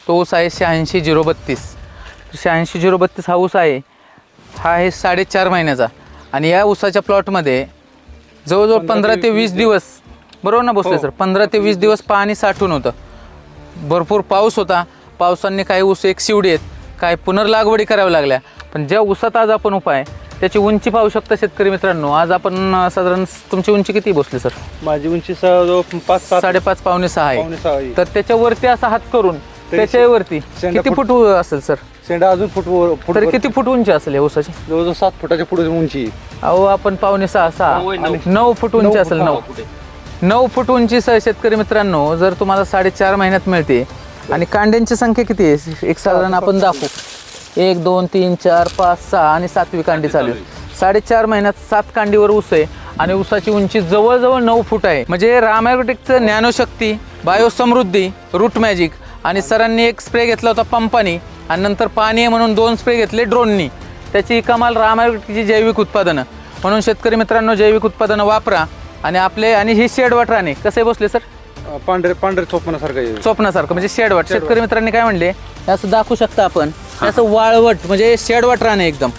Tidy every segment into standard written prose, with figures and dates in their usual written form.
तो ऊस आहे 86-032. 86-032 हा ऊस आहे. हा आहे 4.5 महिन्याचा. आणि या ऊसाच्या प्लॉटमध्ये जवळजवळ 15 ते 20 दिवस, बरोबर ना भोसले सर, 15 ते 20 दिवस पाणी साठून होतं. भरपूर पाऊस होता. पावसाने काही ऊस एक शिवडी आहेत, काय पुनर्लागवडी कराव्या लागल्या. पण ज्या ऊसात आज आपण उपाय त्याची उंची पाहू शकता शेतकरी मित्रांनो. आज आपण साधारण तुमची उंची किती भोसले सर? माझी उंची 5.5 पावणे 6 आहे. 6 आहे. तर त्याच्यावरती असा हात करून त्याच्यावरती किती फूट असेल सर? शेंडा अजून फूट तरी किती फूट उंची असेल या ऊसाची? जवळजवळ 7 फुटाच्या पुढे उंची. अहो आपण पावणे 9 फूट उंची असेल. 9 फूट उंची सर शेतकरी मित्रांनो जर तुम्हाला 4.5 महिन्यात मिळते. आणि कांड्यांची संख्या किती आहे एक साधारण आपण दाखवू. 1 2 3 4 5 6 आणि 7वी कांडी चालू आहे. 4.5 महिन्यात 7 कांडीवर ऊस आहे. आणि ऊसाची उंची जवळजवळ 9 फूट आहे. म्हणजे राम ॲग्रोटेकचं ज्ञानशक्ती, बायोसमृद्धी, रूट मॅजिक आणि सरांनी एक स्प्रे घेतला होता पंपानी आणि नंतर पाणी आहे म्हणून 2 स्प्रे घेतले ड्रोननी. त्याची कमाल राम ॲग्रोटेकची जैविक उत्पादनं. म्हणून शेतकरी मित्रांनो जैविक उत्पादनं वापरा. आणि आपले आणि ही शेडवाट राहणे कसे बसले सर? पांढरे चोपण्यासारखं म्हणजे शेडवाट. शेतकरी मित्रांनी काय म्हणले असं दाखवू शकता आपण, असं वाळवट म्हणजे शेडवाट राहणे एकदम.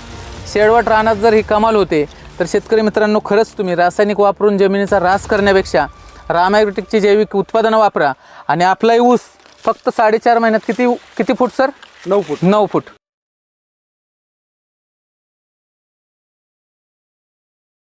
शेडवाट राहण्यात जर ही कमाल होते तर शेतकरी मित्रांनो खरंच तुम्ही रासायनिक वापरून जमिनीचा ऱ्हास करण्यापेक्षा राम ॲग्रोटेकची जैविक उत्पादनं वापरा. आणि आपलाही ऊस फक्त 4.5 महिन्यात किती फूट सर? 9 फूट. 9 फूट.